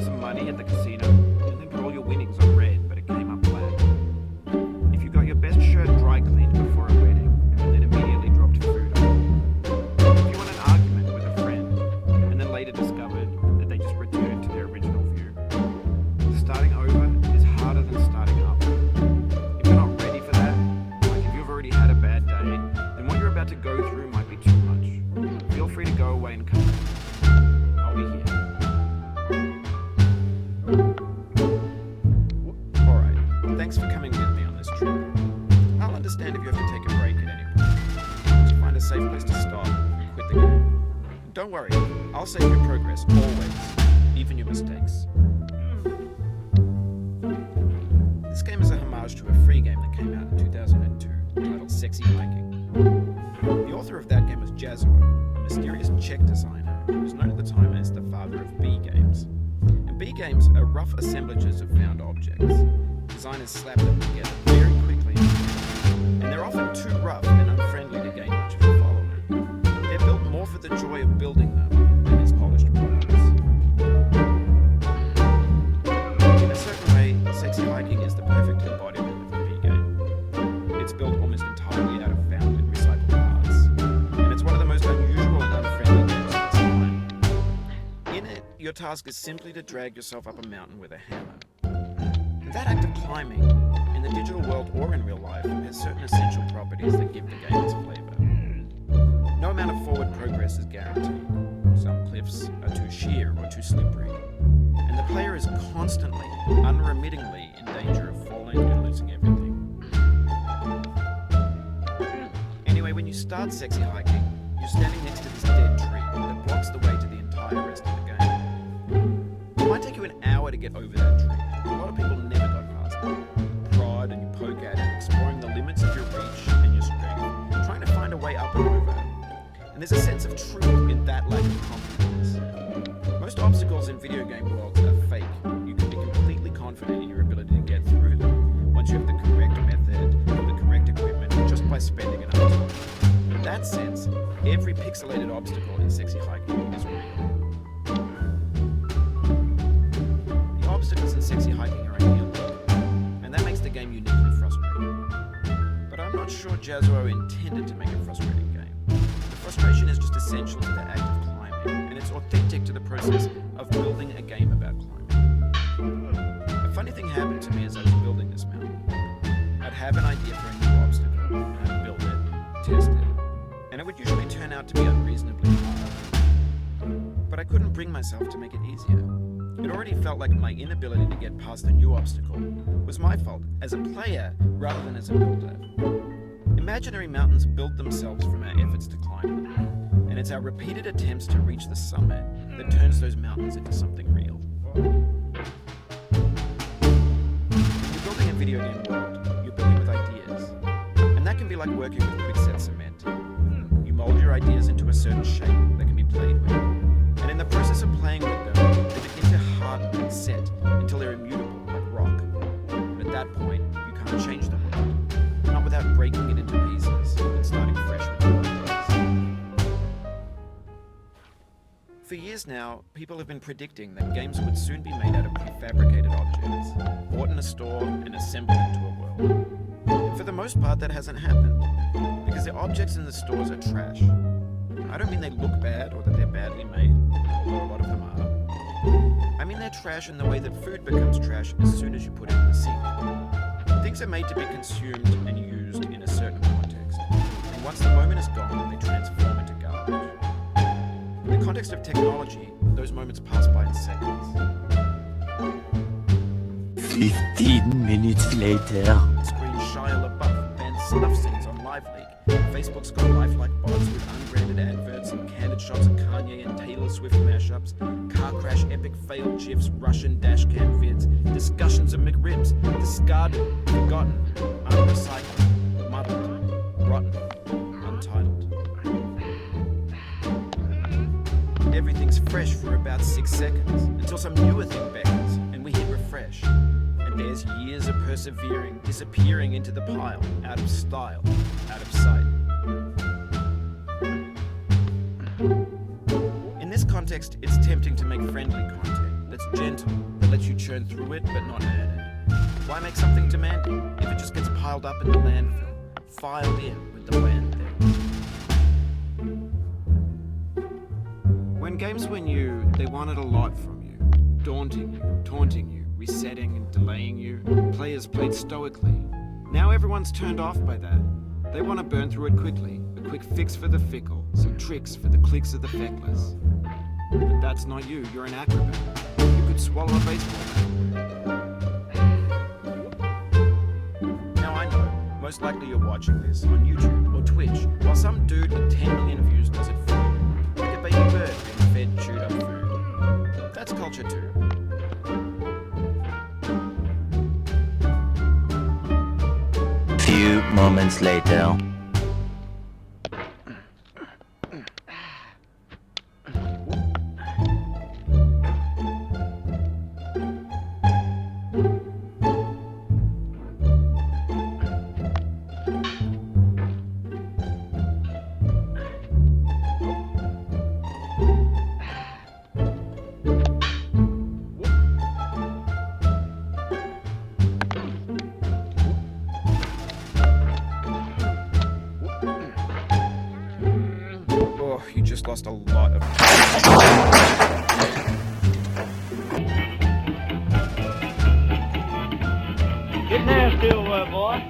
some money at the casino and then put all your winnings on red, but it came up black. If you got your best shirt dry cleaned before a wedding and then immediately dropped food on it. If you won an argument with a friend and then later discovered that they just returned to their original view. Starting over is harder than starting up. If you're not ready for that, like if you've already had a bad day, then what you're about to go through might be too much. Feel free to go away and come back. I'll be here. Alright, thanks for coming with me on this trip. I'll understand if you have to take a break at any point. Just find a safe place to stop and quit the game. Don't worry, I'll save your progress always, even your mistakes. This game is a homage to a free game that came out in 2002 titled Sexy Hiking. The author of that game was Jazzuo, a mysterious Czech designer who was known at the time as the father of B games. And B games are rough assemblages of found objects. Designers slap them together very quickly, and they're often too rough and unfriendly to gain much of a following. They're built more for the joy of building them than as polished products. In a certain way, Sexy Hiking is the perfect embodiment of a B game. It's built almost entirely out of found and recycled parts, and it's one of the most unusual and unfriendly games of its time. In it, your task is simply to drag yourself up a mountain with a hammer. And that act of climbing, in the digital world or in real life, has certain essential properties that give the game its flavor. No amount of forward progress is guaranteed. Some cliffs are too sheer or too slippery, and the player is constantly, unremittingly in danger of falling and losing everything. Anyway, when you start Sexy Hiking, you're standing next to this dead tree that blocks the way to the entire rest of the game. It might take you an hour to get over that tree. A lot of people never got past it. Prod and you poke at it, exploring the limits of your reach and your strength, trying to find a way up and over. And there's a sense of truth in that lack of confidence. Most obstacles in video game worlds are fake. You can be completely confident in your ability to get through them once you have the correct method or the correct equipment just by spending enough time. In that sense, every pixelated obstacle in Sexy Hiking is real. The obstacles in Sexy Hiking are ideal, and that makes the game uniquely frustrating. But I'm not sure Jazzuo intended to make a frustrating game. The frustration is just essential to the act of climbing, and it's authentic to the process of building a game about climbing. A funny thing happened to me as I was building this mountain. I'd have an idea for a new obstacle, and I'd build it, test it, and it would usually turn out to be unreasonably hard. But I couldn't bring myself to make it easier. It already felt like my inability to get past the new obstacle was my fault as a player rather than as a builder. Imaginary mountains build themselves from our efforts to climb them, and it's our repeated attempts to reach the summit that turns those mountains into something real. When you're building a video game world, you're building with ideas, and that can be like working with quickset cement. You mold your ideas into a certain shape that can be played with, and in the process of playing with them, they begin to harden and set until they're immutable like rock. But at that point, you can't change the world, not without breaking it into pieces and starting fresh with new ideas. For years now, people have been predicting that games would soon be made out of prefabricated objects, bought in a store and assembled into a world. For the most part, that hasn't happened, because the objects in the stores are trash. I don't mean they look bad or that they're badly made, although a lot of them are. I mean they're trash in the way that food becomes trash as soon as you put it in the sink. Things are made to be consumed and used in a certain context, and once the moment is gone, they transform into garbage. In the context of technology, those moments pass by in seconds. 15 minutes later. Screen Shia LaBeouf banned snuff scenes on LiveLeak. Facebook's got lifelike bots with unbranded adverts and candid shots of Kanye and Taylor Swift mashups, car crash epic fail gifs, Russian dashcam vids, discussions of McRibs, discarded, forgotten, unrecycled, muddled, rotten, untitled. Everything's fresh for about 6 seconds, until some newer thing beckons, and we hit refresh. And there's years of persevering, disappearing into the pile, out of style, out of sight. In this context, it's tempting to make friendly content that's gentle, lets you churn through it, but not add it. Why make something demanding if it just gets piled up in the landfill, filed in with the land there? When games were new, they wanted a lot from you. Daunting you, taunting you, resetting and delaying you. Players played stoically. Now everyone's turned off by that. They want to burn through it quickly. A quick fix for the fickle. Some tricks for the clicks of the feckless. But that's not you. You're an acrobat. You could swallow a baseball bat. Now I know, most likely you're watching this on YouTube or Twitch, while some dude with 10 million views does it for you. Like a baby bird being fed chewed up food. That's culture too. Few moments later. Oh, you just lost a lot of... Get nasty over there, boy.